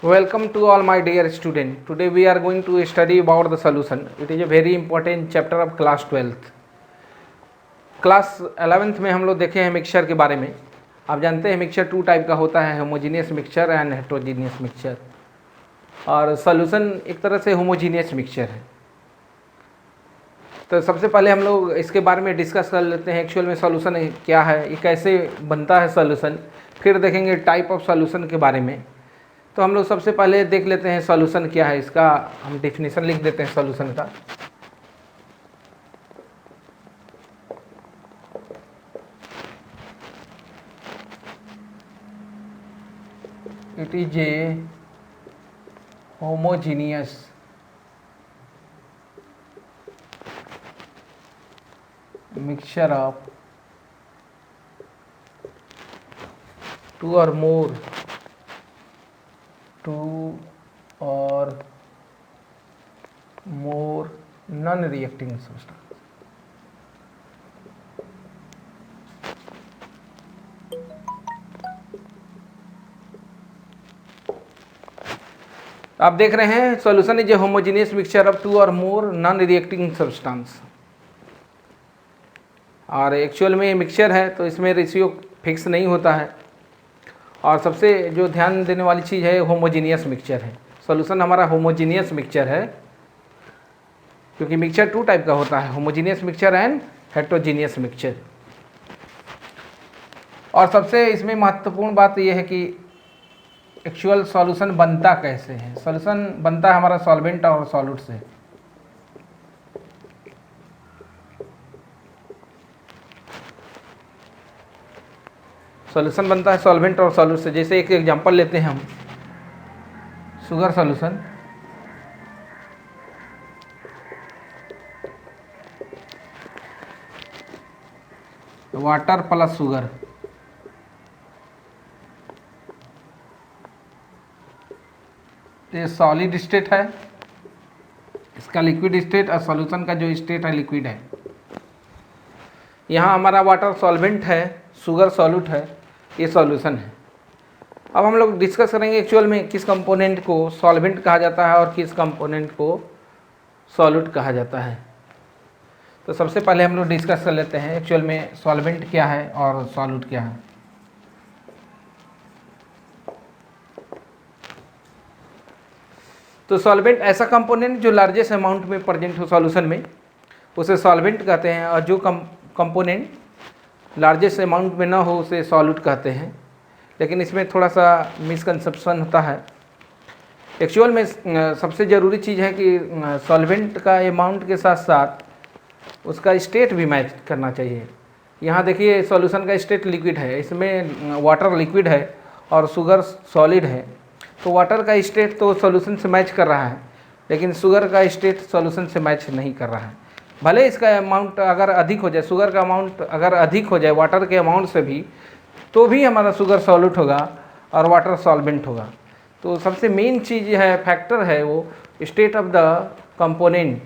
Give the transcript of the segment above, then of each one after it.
Welcome to all my dear students. Today we are going to study about the solution. It is a very important chapter of class 12th. Class 11th में हम लोग देखे हैं mixture के बारे में। आप जानते हैं मिक्सचर टू टाइप का होता है, homogeneous mixture and heterogeneous mixture, और सॉल्यूशन एक तरह से होमोजीनियस मिक्सचर है। तो सबसे पहले हम लोग इसके बारे में डिस्कस कर लेते हैं एक्चुअल में सॉल्यूशन क्या है, ये कैसे बनता है सॉल्यूशन, फिर देखेंगे टाइप ऑफ सॉल्यूशन के बारे में। तो हम लोग सबसे पहले देख लेते हैं सॉल्यूशन क्या है, इसका हम डेफिनेशन लिख देते हैं सॉल्यूशन का। It is a homogeneous mixture of two or more non-reacting substance। आप देख रहे हैं solution is a homogeneous mixture of two or more non reacting substance. और एक्चुअल में ये मिक्सचर है तो इसमें रेशियो फिक्स नहीं होता है, और सबसे जो ध्यान देने वाली चीज़ है होमोजीनियस मिक्सचर है। सॉल्यूशन हमारा होमोजीनियस मिक्सचर है क्योंकि मिक्सचर टू टाइप का होता है, homogeneous mixture and heterogeneous mixture. और सबसे इसमें महत्वपूर्ण बात यह है कि एक्चुअल सॉल्यूशन बनता कैसे है। सॉल्यूशन बनता है हमारा सॉल्वेंट और सॉल्यूट से। सॉल्यूशन बनता है सॉल्वेंट और सॉल्यूट से। जैसे एक एग्जांपल लेते हैं हम, sugar solution. Water plus sugar, ये सॉलिड स्टेट है, इसका लिक्विड स्टेट, और सॉल्यूशन का जो स्टेट है लिक्विड है। यहाँ हमारा वाटर सॉल्वेंट है, शुगर सॉल्यूट है, ये सॉल्यूशन है। अब हम लोग डिस्कस करेंगे एक्चुअल में किस कंपोनेंट को सॉल्वेंट कहा जाता है और किस कंपोनेंट को सॉल्यूट कहा जाता है। तो सबसे पहले हम लोग डिस्कस कर लेते हैं एक्चुअल में सॉल्वेंट क्या है और सॉल्यूट क्या है। तो सॉल्वेंट ऐसा कंपोनेंट जो लार्जेस्ट अमाउंट में प्रेजेंट हो सॉल्यूशन में, उसे सॉल्वेंट कहते हैं, और जो कंपोनेंट लार्जेस्ट अमाउंट में ना हो उसे सॉल्यूट कहते हैं। लेकिन इसमें थोड़ा सा मिसकंसेप्शन होता है। एक्चुअल में सबसे ज़रूरी चीज़ है कि सॉल्वेंट का अमाउंट के साथ साथ उसका स्टेट भी मैच करना चाहिए। यहाँ देखिए सॉल्यूशन का स्टेट लिक्विड है, इसमें वाटर लिक्विड है और शुगर सॉलिड है। तो वाटर का स्टेट तो सॉल्यूशन से मैच कर रहा है, लेकिन शुगर का स्टेट सॉल्यूशन से मैच नहीं कर रहा है। भले इसका अमाउंट अगर अधिक हो जाए, शुगर का अमाउंट अगर अधिक हो जाए वाटर के अमाउंट से भी, तो भी हमारा शुगर सॉल्यूट होगा और वाटर सॉल्वेंट होगा। तो सबसे मेन चीज़ है, फैक्टर है वो state of the component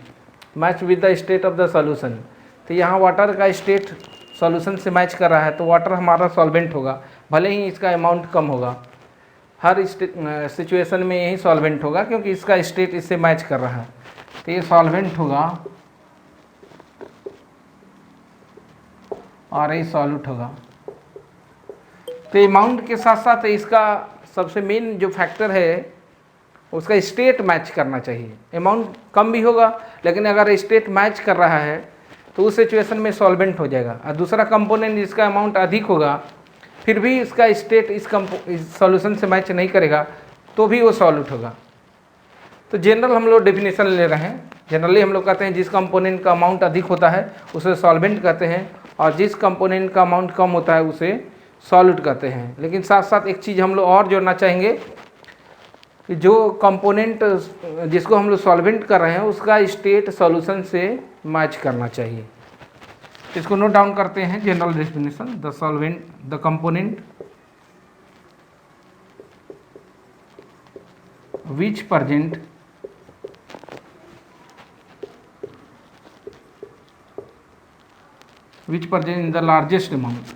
match with the state of the solution. तो यहाँ वाटर का स्टेट सॉल्यूशन से मैच कर रहा है तो वाटर हमारा सॉल्वेंट होगा, भले ही इसका अमाउंट कम होगा। हर सिचुएशन में यही सॉल्वेंट होगा क्योंकि इसका स्टेट इससे मैच कर रहा है, तो ये सॉल्वेंट होगा और ये सॉल्यूट होगा। तो अमाउंट के साथ साथ इसका सबसे मेन जो फैक्टर है उसका स्टेट मैच करना चाहिए। अमाउंट कम भी होगा लेकिन अगर स्टेट मैच कर रहा है तो उस सिचुएशन में सॉल्वेंट हो जाएगा। और दूसरा कंपोनेंट जिसका अमाउंट अधिक होगा फिर भी इसका स्टेट इस सॉल्यूशन से मैच नहीं करेगा तो भी वो सॉल्यूट होगा। तो जनरल हम लोग डेफिनेशन ले रहे हैं। जनरली हम लोग कहते हैं जिस कंपोनेंट का अमाउंट अधिक होता है उसे सॉल्वेंट कहते हैं, और जिस कंपोनेंट का अमाउंट कम होता है उसे सॉल्यूट कहते हैं। लेकिन साथ साथ एक चीज़ हम लोग और जोड़ना चाहेंगे कि जो कंपोनेंट जिसको हम लोग सॉल्वेंट कर रहे हैं उसका स्टेट सॉल्यूशन से मैच करना चाहिए। इसको नोट डाउन करते हैं। General definition, the solvent the component which present in the largest amount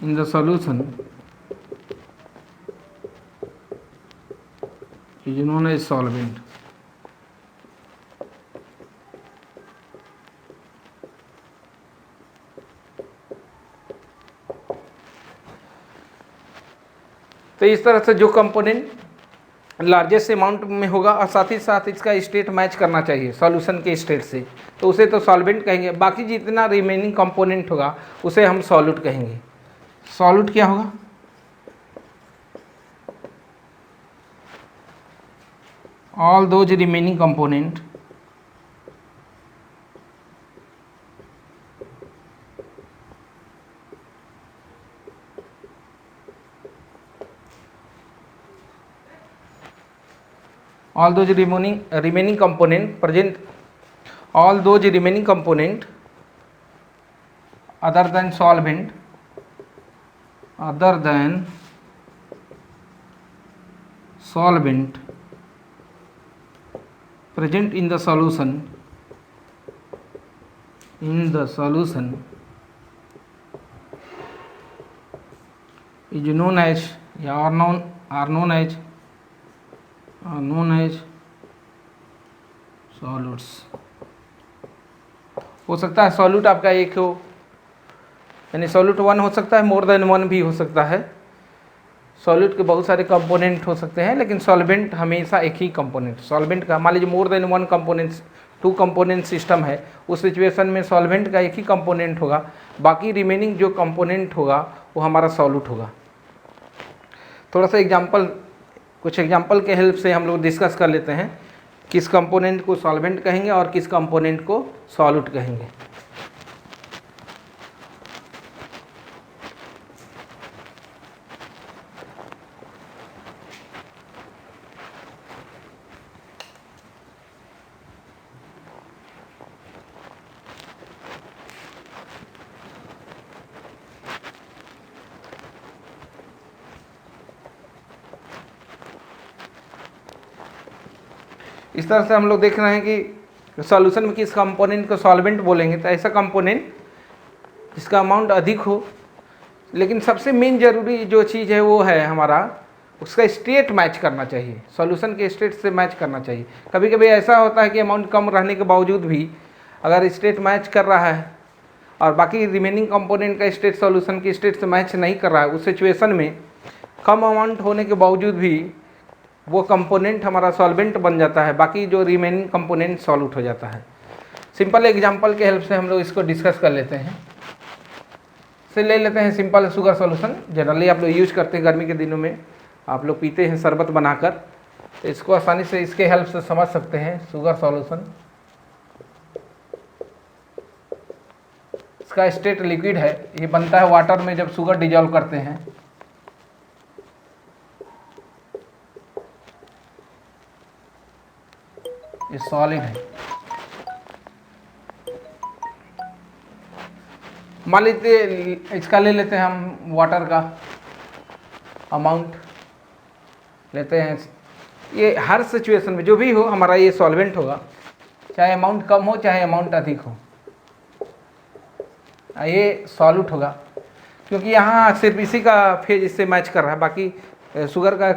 in the solution is known as solvent. तो इस तरह से जो कंपोनेंट लार्जेस्ट अमाउंट में होगा और साथ ही साथ इसका स्टेट मैच करना चाहिए सॉल्यूशन के स्टेट से, तो उसे तो सॉल्वेंट कहेंगे। बाकी जितना रिमेनिंग कंपोनेंट होगा उसे हम सॉल्यूट कहेंगे। सॉल्यूट क्या होगा? All those remaining component all those remaining component present, all those remaining component other than solvent present in the solution is known as are known as solutes. हो सकता है solute आपका एक हो, यानी सॉल्यूट वन हो सकता है, मोर देन वन भी हो सकता है। सॉल्यूट के बहुत सारे कंपोनेंट हो सकते हैं, लेकिन सॉल्वेंट हमेशा एक ही कंपोनेंट। सॉल्वेंट का मान लीजिए more than one components, 2 component system है, उस सिचुएशन में सॉल्वेंट का एक ही कंपोनेंट होगा, बाकी रिमेनिंग जो कंपोनेंट होगा वो हमारा सॉल्यूट होगा। थोड़ा सा कुछ एग्जाम्पल के हेल्प से हम लोग डिस्कस कर लेते हैं किस कंपोनेंट को सॉल्वेंट कहेंगे और किस कंपोनेंट को सॉल्यूट कहेंगे। इस तरह से हम लोग देख रहे हैं कि सॉल्यूशन में किस कंपोनेंट को सॉल्वेंट बोलेंगे, तो ऐसा कंपोनेंट जिसका अमाउंट अधिक हो, लेकिन सबसे मेन जरूरी जो चीज़ है वो है हमारा उसका स्टेट मैच करना चाहिए, सॉल्यूशन के स्टेट से मैच करना चाहिए। कभी कभी ऐसा होता है कि अमाउंट कम रहने के बावजूद भी अगर स्टेट मैच कर रहा है और बाकी रिमेनिंग कंपोनेंट का स्टेट सॉल्यूशन के स्टेट से मैच नहीं कर रहा है, उस सिचुएशन में कम अमाउंट होने के बावजूद भी वो कंपोनेंट हमारा सॉल्वेंट बन जाता है, बाकी जो रिमेनिंग कंपोनेंट सॉल्यूट हो जाता है। सिंपल एग्जांपल के हेल्प से हम लोग इसको डिस्कस कर लेते हैं। से ले लेते हैं सिंपल शुगर सॉल्यूशन। जनरली आप लोग यूज करते हैं, गर्मी के दिनों में आप लोग पीते हैं शरबत बनाकर, तो इसको आसानी से इसके हेल्प से समझ सकते हैं। शुगर सॉल्यूशन, इसका स्टेट लिक्विड है, ये बनता है वाटर में जब शुगर डिजॉल्व करते हैं। ये सॉलिड है। मान लीजिए इसका ले लेते हैं हम वाटर का अमाउंट लेते हैं। ये हर सिचुएशन में जो भी हो हमारा ये सॉल्वेंट होगा, चाहे अमाउंट कम हो चाहे अमाउंट अधिक हो, ये सॉल्यूट होगा, क्योंकि यहाँ सिर्फ इसी का फेज इससे मैच कर रहा है, बाकी शुगर का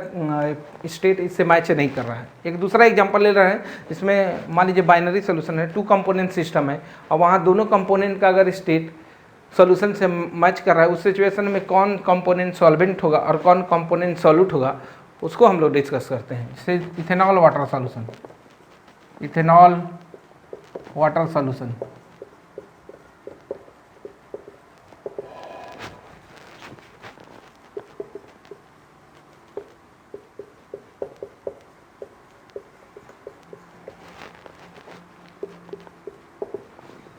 स्टेट इससे मैच नहीं कर रहा है। एक दूसरा एग्जांपल ले रहे हैं, इसमें मान लीजिए बाइनरी सोल्यूशन है, 2 कंपोनेंट सिस्टम है और वहाँ दोनों कंपोनेंट का अगर स्टेट सॉल्यूशन से मैच कर रहा है, उस सिचुएशन में कौन कंपोनेंट सॉल्वेंट होगा और कौन कंपोनेंट सॉल्यूट होगा, उसको हम लोग डिस्कस करते हैं। जैसे ethanol water solution, ethanol water solution.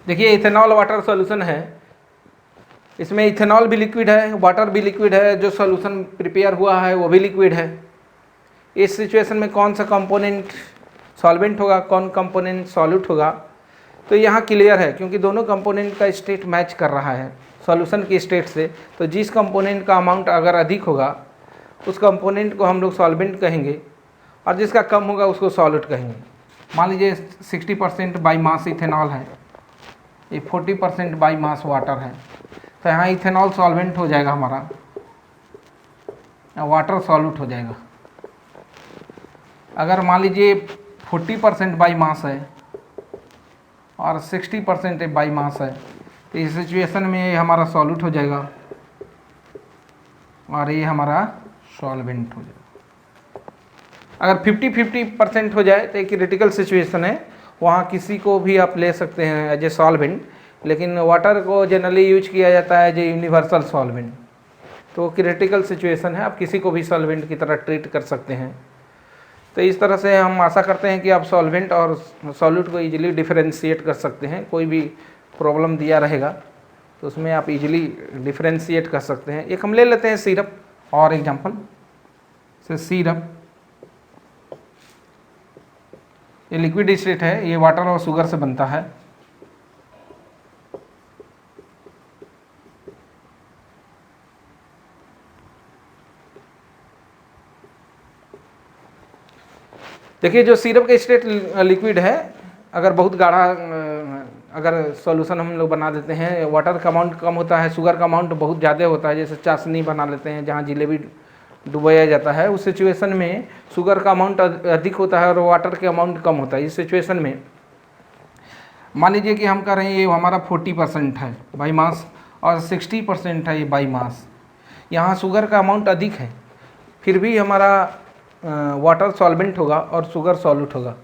देखिए इथेनॉल वाटर सॉल्यूशन है, इसमें इथेनॉल भी लिक्विड है, वाटर भी लिक्विड है, जो सॉल्यूशन प्रिपेयर हुआ है वो भी लिक्विड है। इस सिचुएशन में कौन सा कंपोनेंट सॉल्वेंट होगा, कौन कंपोनेंट सॉल्यूट होगा, तो यहाँ क्लियर है, क्योंकि दोनों कंपोनेंट का स्टेट मैच कर रहा है सॉल्यूशन के स्टेट से। तो जिस कंपोनेंट का अमाउंट अगर अधिक होगा उस कंपोनेंट को हम लोग सॉल्वेंट कहेंगे और जिसका कम होगा उसको सॉल्यूट कहेंगे। मान लीजिए 60% बाई मास इथेनॉल है, ये 40% बाई मास वाटर है, तो यहाँ इथेनॉल सॉल्वेंट हो जाएगा हमारा, वाटर सॉल्यूट हो जाएगा। अगर मान लीजिए 40% बाई मास है और 60% बाई मास है, तो इस सिचुएशन में ये हमारा सॉल्यूट हो जाएगा और ये हमारा सॉल्वेंट हो जाएगा। अगर 50-50% हो जाए तो एक क्रिटिकल सिचुएशन है, वहाँ किसी को भी आप ले सकते हैं एज ए सॉल्वेंट, लेकिन वाटर को जनरली यूज किया जाता है एज ए यूनिवर्सल सॉल्वेंट। तो क्रिटिकल सिचुएशन है, आप किसी को भी सॉल्वेंट की तरह ट्रीट कर सकते हैं। तो इस तरह से हम आशा करते हैं कि आप सॉल्वेंट और सॉल्यूट को इजीली डिफरेंशिएट कर सकते हैं। कोई भी प्रॉब्लम दिया रहेगा तो उसमें आप इजीली डिफरेंशिएट कर सकते हैं। एक हम ले लेते हैं सिरप और एग्जांपल से, सिरप ये लिक्विड स्टेट है, ये वाटर और शुगर से बनता है। देखिए जो सिरप का स्टेट लिक्विड है, अगर बहुत गाढ़ा अगर सॉल्यूशन हम लोग बना देते हैं, वाटर का अमाउंट कम होता है, शुगर का अमाउंट बहुत ज़्यादा होता है, जैसे चाशनी बना लेते हैं जहाँ जिलेबी डुबाया जाता है, उस सिचुएशन में शुगर का अमाउंट अधिक होता है और वाटर के अमाउंट कम होता है। इस सिचुएशन में मान लीजिए कि हम कह रहे हैं ये हमारा 40% है बाई मास और 60% है ये बाई मास, यहाँ शुगर का अमाउंट अधिक है, फिर भी हमारा वाटर सॉल्वेंट होगा और शुगर सॉल्यूट होगा,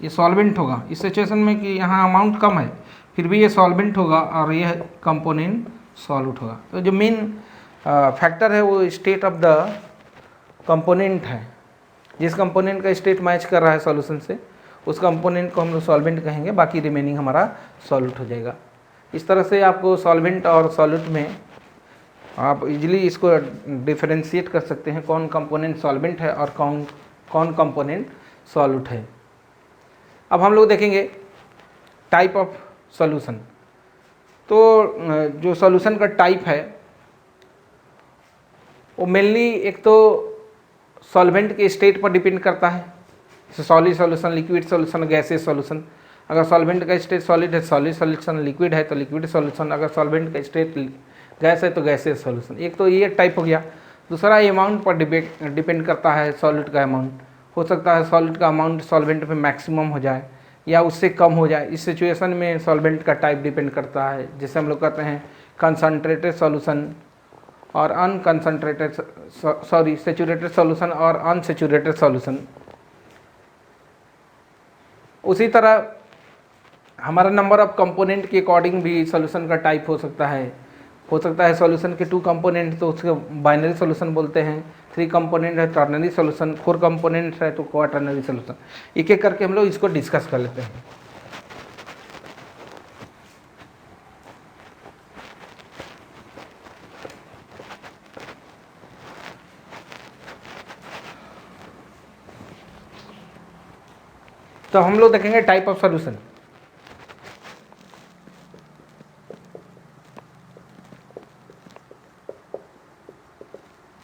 ये सॉल्वेंट होगा। इस सिचुएशन में कि यहाँ अमाउंट कम है, फिर भी ये सॉल्वेंट होगा और ये कंपोनेंट सॉल्यूट होगा। तो जो मेन फैक्टर है वो स्टेट ऑफ द कंपोनेंट है। जिस कंपोनेंट का स्टेट मैच कर रहा है सॉल्यूशन से, उस कंपोनेंट को हम लोग सॉल्वेंट कहेंगे, बाकी रिमेनिंग हमारा सॉल्यूट हो जाएगा। इस तरह से आपको सॉल्वेंट और सॉल्यूट में आप इजीली इसको डिफरेंशिएट कर सकते हैं, कौन कंपोनेंट सॉल्वेंट है और कौन कंपोनेंट सॉल्यूट है। अब हम लोग देखेंगे टाइप ऑफ सॉल्यूशन। तो जो सॉल्यूशन का टाइप है वो मेनली एक तो सॉल्वेंट के स्टेट पर डिपेंड करता है, जैसे solid solution, liquid solution, gaseous solution. अगर सॉल्वेंट का स्टेट सॉलिड है, सॉलिड सॉल्यूशन, लिक्विड है तो लिक्विड सॉल्यूशन, अगर सॉल्वेंट का स्टेट गैस है तो गैसियस सॉल्यूशन। एक तो ये टाइप हो गया। दूसरा अमाउंट पर डिपेंड करता है, सॉलिड का अमाउंट हो सकता है, सॉलिड का अमाउंट सॉल्वेंट में मैक्सिमम हो जाए या उससे कम हो जाए। इस सिचुएशन में सॉल्वेंट का टाइप डिपेंड करता है, जैसे हम लोग कहते हैं कंसनट्रेटेड सॉल्यूशन और अनकंसनट्रेटेड सेचुरेटेड सॉल्यूशन और अनसेचुरेटेड सॉल्यूशन। उसी तरह हमारा नंबर ऑफ कंपोनेंट के अकॉर्डिंग भी सॉल्यूशन का टाइप हो सकता है सॉल्यूशन के 2 कंपोनेंट तो उसके बाइनरी सॉल्यूशन बोलते हैं, 3 कंपोनेंट है टर्नरी सॉल्यूशन, 4 कंपोनेंट है तो क्वाटर्नरी सॉल्यूशन। एक एक करके हम लोग इसको डिस्कस कर लेते हैं। तो हम लोग देखेंगे टाइप ऑफ सॉल्यूशन।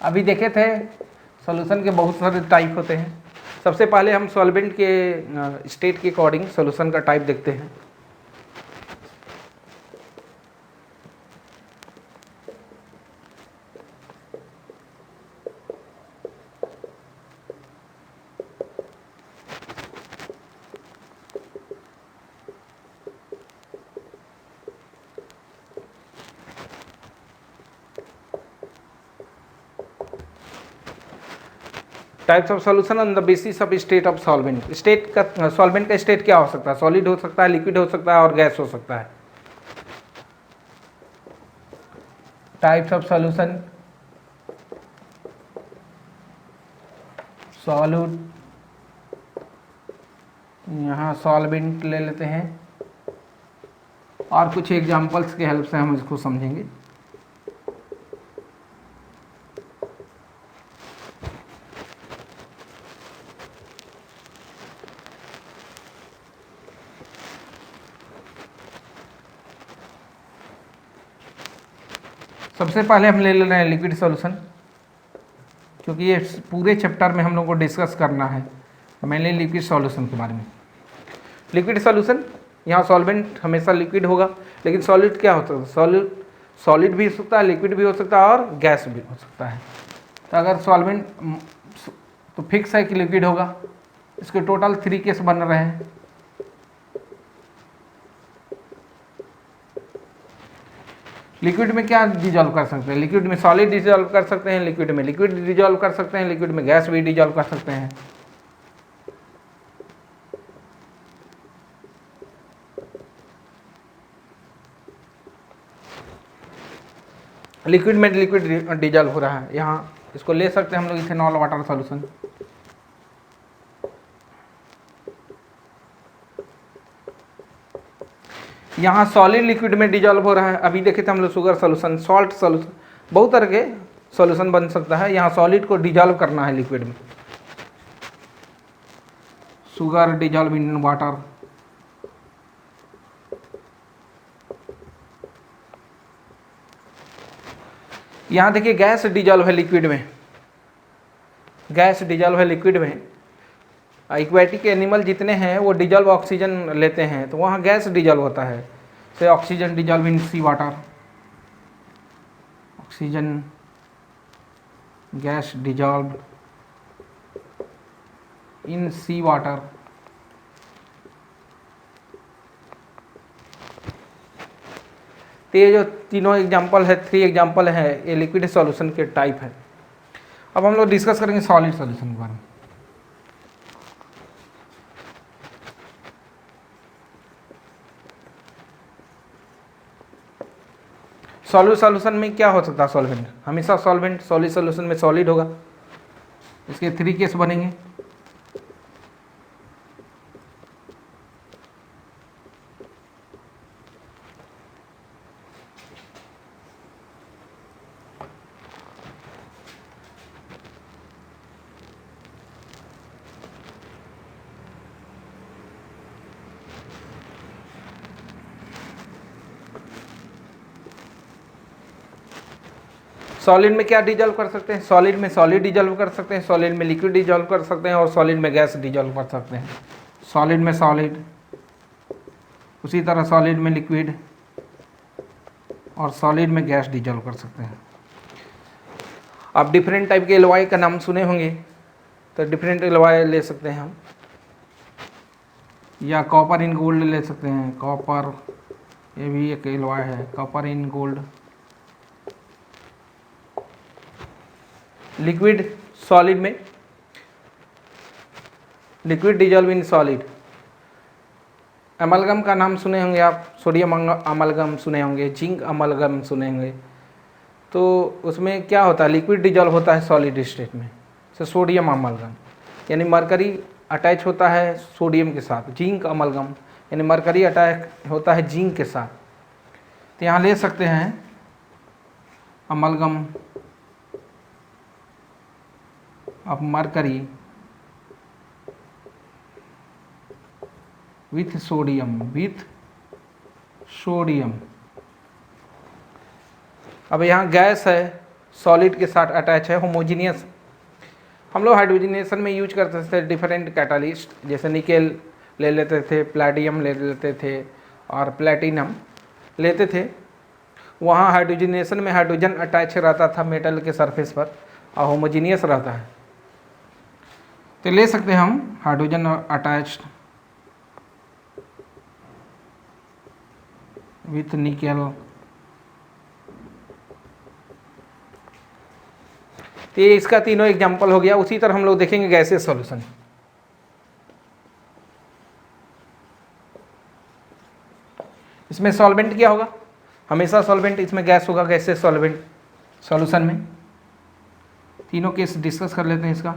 अभी देखे थे सॉल्यूशन के बहुत सारे टाइप होते हैं। सबसे पहले हम सॉल्वेंट के स्टेट के अकॉर्डिंग सॉल्यूशन का टाइप देखते हैं। Types of solution on the basis of state of solvent. State का सॉल्वेंट का स्टेट क्या हो सकता है? सॉलिड हो सकता है, लिक्विड हो सकता है और गैस हो सकता है। टाइप्स ऑफ सॉल्यूशन, सॉल्यूट, यहाँ सॉल्वेंट ले लेते हैं और कुछ एग्जांपल्स के हेल्प से हम इसको समझेंगे। सबसे पहले हम ले रहे हैं लिक्विड सॉल्यूशन, क्योंकि ये पूरे चैप्टर में हम लोग को डिस्कस करना है मेनली लिक्विड सॉल्यूशन के बारे में। लिक्विड सॉल्यूशन, यहाँ सॉल्वेंट हमेशा लिक्विड होगा, लेकिन सॉलिड क्या होता है? सॉलिड भी हो सकता है, लिक्विड भी हो सकता है और गैस भी हो सकता है। तो अगर सॉल्वेंट तो फिक्स है कि लिक्विड होगा। इसके टोटल 3 केस बन रहे हैं। लिक्विड में क्या डिजॉल्व कर सकते हैं? लिक्विड में सॉलिड डिजॉल्व कर सकते हैं, लिक्विड में लिक्विड डिजॉल्व कर सकते हैं, लिक्विड में गैस भी डिजॉल्व कर सकते हैं। लिक्विड में लिक्विड डिजॉल्व हो रहा है, यहाँ इसको ले सकते हैं हम लोग इथेनॉल वाटर सॉल्यूशन। यहाँ सॉलिड लिक्विड में डिजॉल्व हो रहा है। अभी देखे थे हम लोग शुगर सॉल्यूशन, सॉल्ट सॉल्यूशन, बहुत तरह के सॉल्यूशन बन सकता है। यहाँ सॉलिड को डिजॉल्व करना है लिक्विड में। शुगर डिजॉल्व इन वाटर, यहाँ देखिए गैस डिजॉल्व है लिक्विड में, गैस डिजॉल्व है लिक्विड में। एक्वेटिक एनिमल जितने हैं वो डिजॉल्व ऑक्सीजन लेते हैं, तो वहाँ गैस डिजॉल्व होता है। से oxygen dissolve in sea water, oxygen gas dissolve in sea water. तो ये जो तीनों एग्जाम्पल है, 3 एग्जाम्पल है, ये लिक्विड सॉल्यूशन के टाइप है। अब हम लोग डिस्कस करेंगे सॉलिड सॉल्यूशन के बारे में। सॉलिड सॉल्यूशन में क्या हो सकता है? सॉल्वेंट, हमेशा सॉल्वेंट सॉलिड सॉल्यूशन में सॉलिड होगा। इसके 3 केस बनेंगे। सॉलिड में क्या डिजॉल्व कर सकते हैं? सॉलिड में सॉलिड डिजॉल्व कर सकते हैं, सॉलिड में लिक्विड डिजॉल्व कर सकते हैं और सॉलिड में गैस डिजॉल्व कर सकते हैं। सॉलिड में सॉलिड, उसी तरह सॉलिड में लिक्विड और सॉलिड में गैस डिजॉल्व कर सकते हैं। आप डिफरेंट टाइप के एलॉय का नाम सुने होंगे, तो डिफरेंट एलॉय ले सकते हैं हम, या कॉपर इन गोल्ड ले सकते हैं। कॉपर, ये भी एक एलॉय है, copper in gold. Liquid solid में liquid dissolve in solid. Amalgam का नाम सुने होंगे आप, सोडियम अमलगम सुने होंगे, जिंक अमलगम सुने होंगे। तो उसमें क्या होता है? लिक्विड डिजॉल्व होता है सॉलिड स्टेट में, तो सोडियम अमलगम, यानी मरकरी अटैच होता है सोडियम के साथ। जिंक अमलगम यानी मरकरी अटैच होता है जिंक के साथ। तो यहाँ ले सकते हैं amalgam of mercury with sodium। अब यहाँ गैस है, सॉलिड के साथ अटैच है, होमोजीनियस। हम लोग हाइड्रोजनेशन में यूज करते थे डिफरेंट कैटालिस्ट, जैसे निकेल ले लेते थे, प्लैटियम ले लेते थे और प्लैटिनम लेते थे। वहाँ हाइड्रोजनेशन में हाइड्रोजन अटैच रहता था मेटल के सरफेस पर और होमोजीनियस रहता है। तो ले सकते हैं हम हाइड्रोजन अटैच्ड विथ निकेल। तो ये इसका तीनों एग्जाम्पल हो गया। उसी तरह हम लोग देखेंगे गैसेस सॉल्यूशन। इसमें सॉल्वेंट क्या होगा? हमेशा सॉल्वेंट इसमें गैस होगा, गैसेस सॉल्वेंट सॉल्यूशन में। तीनों केस डिस्कस कर लेते हैं इसका।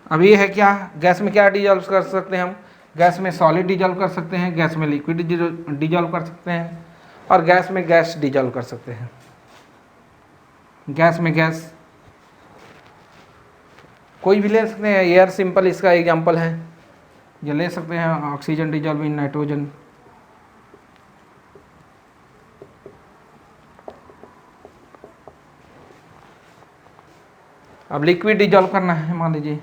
अब ये है क्या, गैस में क्या डिजॉल्व कर सकते हैं हम? गैस में सॉलिड डिजॉल्व कर सकते हैं, गैस में लिक्विड डिजॉल्व कर सकते हैं और गैस में गैस डिजॉल्व कर सकते हैं। गैस में गैस कोई भी ले सकते हैं, एयर सिंपल इसका एग्जांपल है। ये ले सकते हैं ऑक्सीजन डिजॉल्व इन नाइट्रोजन। अब लिक्विड डिजॉल्व करना है, मान लीजिए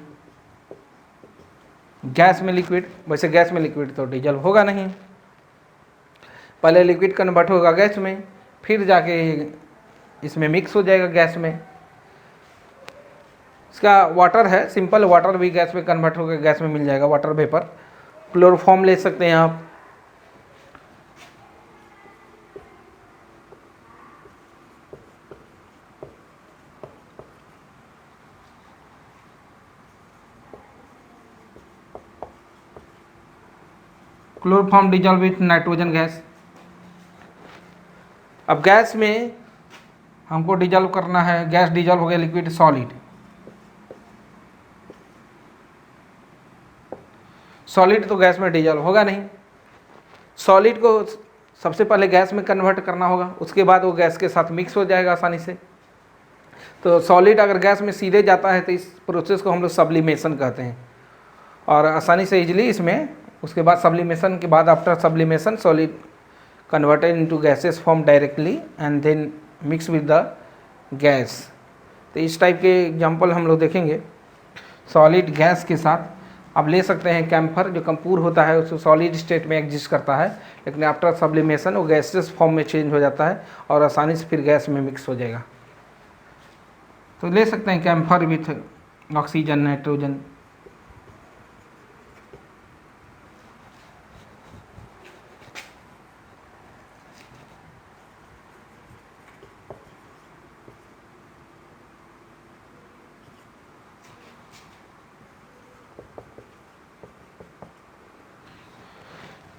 गैस में लिक्विड, वैसे गैस में लिक्विड तो डीजल होगा नहीं, पहले लिक्विड कन्वर्ट होगा गैस में, फिर जाके इसमें मिक्स हो जाएगा गैस में। इसका वाटर है, सिंपल वाटर भी गैस में कन्वर्ट होकर गैस में मिल जाएगा, वाटर वेपर। क्लोरोफॉर्म ले सकते हैं आप, chloroform dissolve with nitrogen gas. अब गैस में हमको डिजॉल्व करना है, गैस डिजॉल्व हो गया लिक्विड सॉलिड। सॉलिड तो गैस में डिजॉल्व होगा नहीं, सॉलिड को सबसे पहले गैस में कन्वर्ट करना होगा, उसके बाद वो गैस के साथ मिक्स हो जाएगा आसानी से। तो सॉलिड अगर गैस में सीधे जाता है तो इस प्रोसेस को हम लोग सब्लिमेशन कहते हैं, और आसानी से इजीली इसमें उसके बाद सब्लिमेशन के बाद after sublimation solid converted into gases form directly and then mix with the gas. तो इस टाइप के एग्जांपल हम लोग देखेंगे सॉलिड गैस के साथ। अब ले सकते हैं कैम्फर, जो कंपूर होता है उसको सॉलिड स्टेट में एग्जिस्ट करता है, लेकिन आफ्टर सब्लिमेशन वो गैसेस फॉर्म में चेंज हो जाता है और आसानी से फिर गैस में मिक्स हो जाएगा। तो ले सकते हैं camphor with oxygen nitrogen.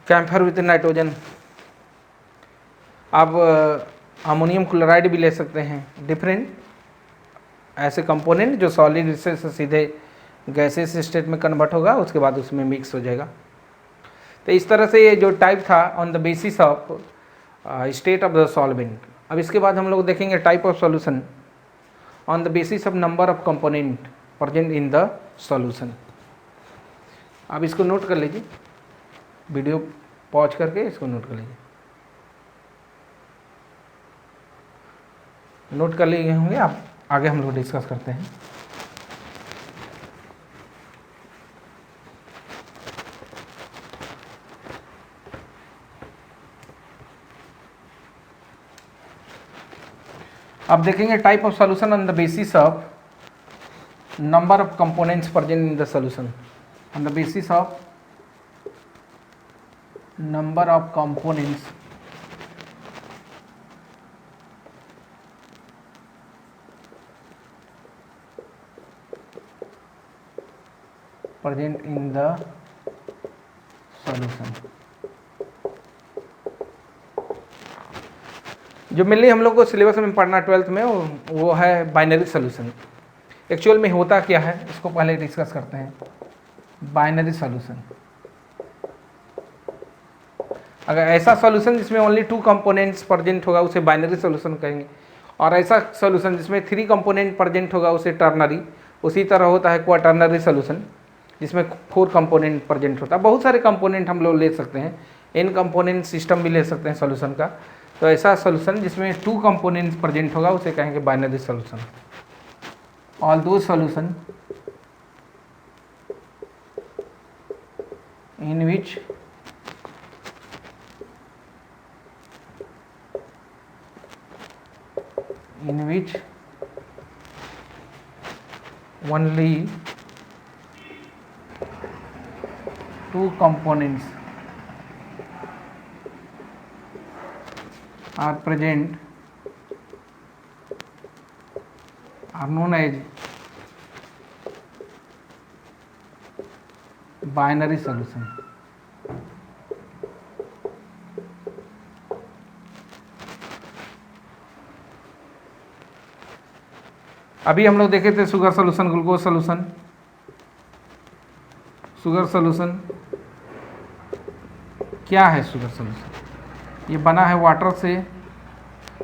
Camphor with nitrogen. अब अमोनियम क्लोराइड भी ले सकते हैं, डिफरेंट ऐसे कंपोनेंट जो सॉलिड से सीधे गैसेस स्टेट में कन्वर्ट होगा, उसके बाद उसमें मिक्स हो जाएगा। तो इस तरह से ये जो टाइप था on the basis of state of the solvent. अब इसके बाद हम लोग देखेंगे type of solution on the basis of number of component present in the solution. अब इसको नोट कर लीजिए, वीडियो पॉज करके इसको नोट कर लीजिए। नोट कर लिए होंगे आप, आगे हम लोग डिस्कस करते हैं। अब देखेंगे type of solution on the basis of number of components present in the solution. On the basis of number of components present in the solution। जो मेनली हम लोग को सिलेबस में पढ़ना 12th में वो है बाइनरी सॉल्यूशन। एक्चुअल में होता क्या है इसको पहले डिस्कस करते हैं। बाइनरी सॉल्यूशन, अगर ऐसा सॉल्यूशन जिसमें ओनली 2 कंपोनेंट्स प्रेजेंट होगा उसे बाइनरी सॉल्यूशन कहेंगे, और ऐसा सॉल्यूशन जिसमें 3 कंपोनेंट प्रेजेंट होगा उसे टर्नरी। उसी तरह होता है क्वाटर्नरी सॉल्यूशन जिसमें 4 कंपोनेंट प्रेजेंट होता है। बहुत सारे कंपोनेंट हम लोग ले सकते हैं, n कंपोनेंट सिस्टम भी ले सकते हैं सॉल्यूशन का। तो ऐसा सॉल्यूशन जिसमें 2 कंपोनेंट्स प्रेजेंट होगा उसे कहेंगे बाइनरी सॉल्यूशन। ऑल दो solution in which only 2 components are present are known as binary solution। अभी हम लोग देखे थे sugar solution, glucose solution. Sugar solution क्या है? शुगर सॉल्यूशन ये बना है वाटर से।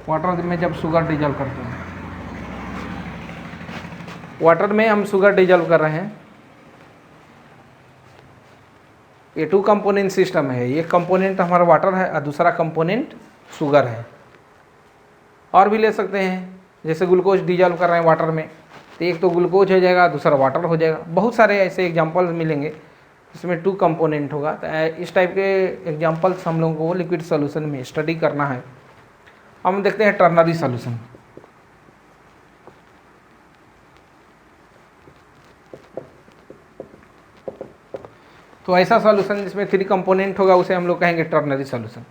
वाटर में जब शुगर डिजॉल्व करते हैं, वाटर में हम शुगर डिजॉल्व कर रहे हैं, ये 2 कंपोनेंट सिस्टम है। ये कंपोनेंट हमारा वाटर है और दूसरा कंपोनेंट शुगर है। और भी ले सकते हैं, जैसे ग्लूकोज डिजॉल्व कर रहे हैं वाटर में, तो एक तो ग्लूकोज हो जाएगा, दूसरा वाटर हो जाएगा। बहुत सारे ऐसे एग्जांपल्स मिलेंगे इसमें 2 कंपोनेंट होगा। तो इस टाइप के एग्जांपल्स हम लोगों को लिक्विड सॉल्यूशन में स्टडी करना है। हम देखते हैं टर्नरी सॉल्यूशन। तो ऐसा सॉल्यूशन जिसमें 3 कंपोनेंट होगा उसे हम लोग कहेंगे टर्नरी सॉल्यूशन।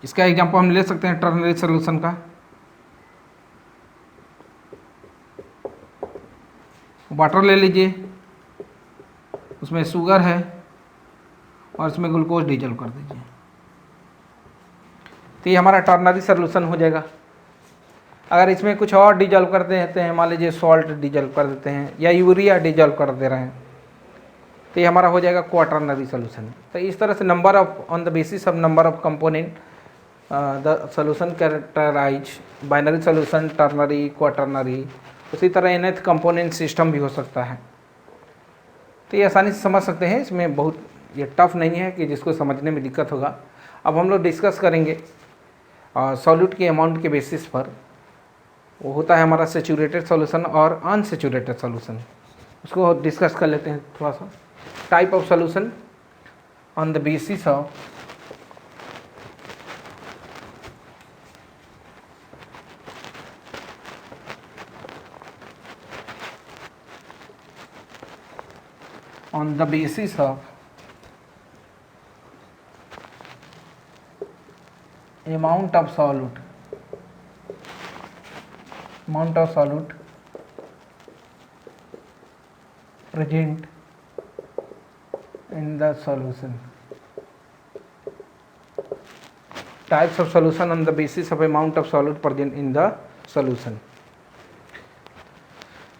इसका एग्जांपल हम ले सकते हैं टर्नरी सॉल्यूशन का। वाटर ले लीजिए, उसमें शुगर है और इसमें ग्लूकोज डिजोल्व कर दीजिए, तो ये हमारा टर्नरी सॉल्यूशन हो जाएगा। अगर इसमें कुछ और डिजोल्व कर देते हैं, मान लीजिए सॉल्ट डिजोल्व कर देते हैं या यूरिया डिजोल्व कर दे रहे हैं, तो ये हमारा हो जाएगा क्वाटर्नरी सॉल्यूशन। तो इस तरह से number of on the basis of number of component the solution characterize binary solution, ternary, quaternary. उसी तरह nth कंपोनेंट सिस्टम भी हो सकता है। तो ये आसानी से समझ सकते हैं, इसमें बहुत ये टफ नहीं है कि जिसको समझने में दिक्कत होगा। अब हम लोग डिस्कस करेंगे सॉल्यूट के अमाउंट के बेसिस पर। वो होता है हमारा सेचुरेटेड सॉल्यूशन और अनसेचुरेटेड सॉल्यूशन, उसको डिस्कस कर लेते हैं थोड़ा सा। Type of solution on the basis of amount of solute present in the solution. Types of solution on the basis of amount of solute present in the solution.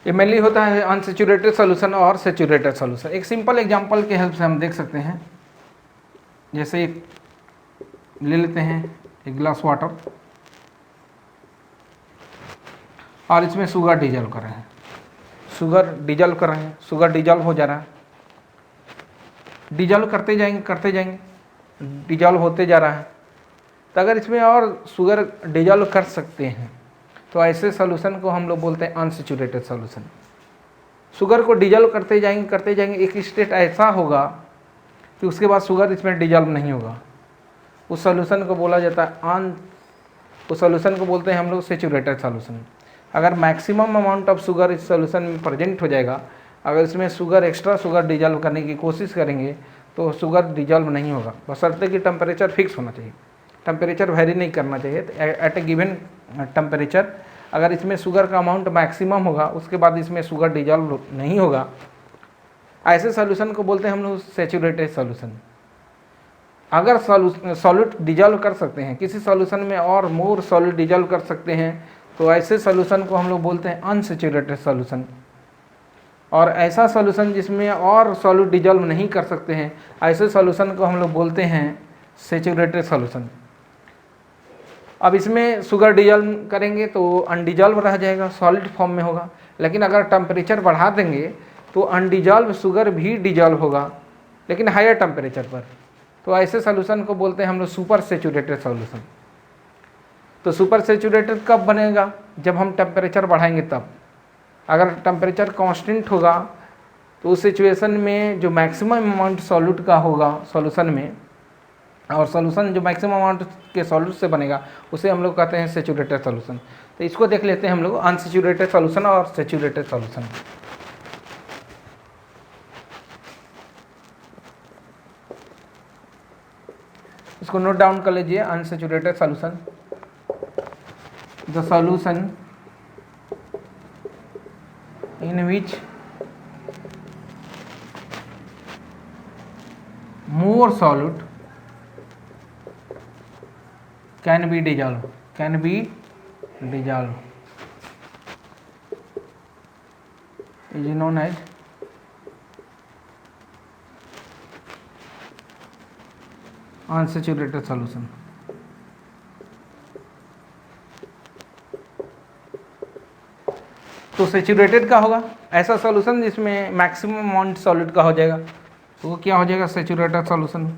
ये mainly होता है unsaturated solution और saturated solution. एक simple example के help से हम देख सकते हैं। जैसे ले लेते हैं एक गिलास वाटर और इसमें शुगर डिजोल्व कर रहे हैं, शुगर डिजोल्व हो जा रहा है, डिजोल्व करते जाएंगे डिजोल्व होते जा रहा है। तो अगर इसमें और शुगर डिजोल्व कर सकते हैं तो ऐसे सॉल्यूशन को हम लोग बोलते हैं अनसेचुरेटेड सॉल्यूशन। शुगर को डिजोल्व करते जाएंगे, एक स्टेट ऐसा होगा कि उसके बाद शुगर इसमें डिजोल्व नहीं होगा, उस सॉल्यूशन को बोला जाता है उस सॉल्यूशन को बोलते हैं हम लोग सेचुरेटेड सॉल्यूशन। अगर मैक्सिमम अमाउंट ऑफ शुगर इस सॉल्यूशन में प्रेजेंट हो जाएगा, अगर इसमें एक्स्ट्रा शुगर डिजोल्व करने की कोशिश करेंगे तो शुगर डिजोल्व नहीं होगा, बशर्ते कि टेम्परेचर फिक्स होना चाहिए, टेम्परेचर वेरी नहीं करना चाहिए। एट ए गिवन टेम्परेचर अगर इसमें शुगर का अमाउंट मैक्सिमम होगा, उसके बाद इसमें शुगर डिजोल्व नहीं होगा, ऐसे सॉल्यूशन को बोलते हैं हम लोग सेचुरेटेड सॉल्यूशन। अगर सॉल्यूट डिजोल्व कर सकते हैं, किसी सॉल्यूशन में और मोर सॉल्यूट डिजोल्व कर सकते हैं, तो ऐसे सॉल्यूशन को हम लोग बोलते हैं अनसेचुरेटेड सॉल्यूशन। और ऐसा सॉल्यूशन जिसमें और सॉल्यूट डिजोल्व नहीं कर सकते हैं, ऐसे सॉल्यूशन को हम लोग बोलते हैं सेचुरेटेड सॉल्यूशन। अब इसमें शुगर डिजोल्व करेंगे तो अनडिजोल्व रह जाएगा, सॉलिड फॉर्म में होगा, लेकिन अगर टेम्परेचर बढ़ा देंगे तो अनडिजोल्व शुगर भी डिजोल्व होगा, लेकिन हायर टेम्परेचर पर। तो ऐसे सॉल्यूशन को बोलते हैं हम लोग सुपर सेचुरेटेड सॉल्यूशन। तो सुपर सेचुरेटेड कब बनेगा? जब हम टेम्परेचर बढ़ाएंगे तब। अगर टेम्परेचर कांस्टेंट होगा तो उस सिचुएशन में जो मैक्सिमम अमाउंट सॉल्यूट का होगा सॉल्यूशन में, और सॉल्यूशन जो मैक्सिमम अमाउंट के सॉल्यूट से बनेगा, उसे हम लोग कहते हैं सेचुरेटेड सॉल्यूशन। तो इसको देख लेते हैं हम लोग, अनसेचुरेटेड सॉल्यूशन और सेचुरेटेड सॉल्यूशन। इसको नोट डाउन कर लीजिए। Unsaturated solution, the solution in which more solute can be dissolved is known as unsaturated solution। तो सेचुरेटेड का होगा ऐसा सॉल्यूशन जिसमें मैक्सिमम अमाउंट सॉल्यूट का हो जाएगा, तो वो क्या हो जाएगा? Saturated solution.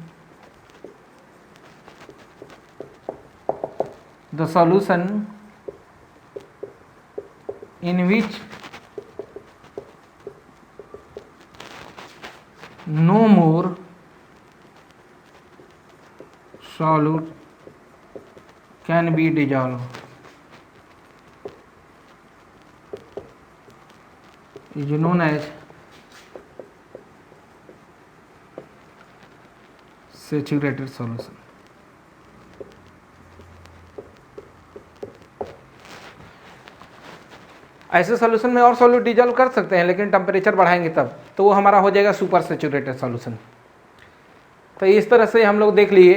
The solution in which no more solute can be dissolved is known as saturated solution। ऐसे सॉल्यूशन में और सॉल्यूट डिजॉल्व कर सकते हैं, लेकिन टेम्परेचर बढ़ाएंगे तब, तो वो हमारा हो जाएगा सुपर सैचुरेटेड सॉल्यूशन। तो इस तरह से हम लोग देख लिए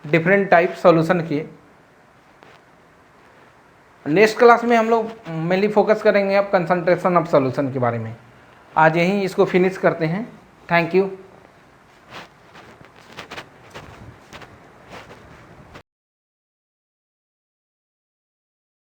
डिफरेंट टाइप सॉल्यूशन किए। नेक्स्ट क्लास में हम लोग मेनली फोकस करेंगे अब कंसंट्रेशन ऑफ सॉल्यूशन के बारे में। आज यहीं इसको फिनिश करते हैं। Thank you.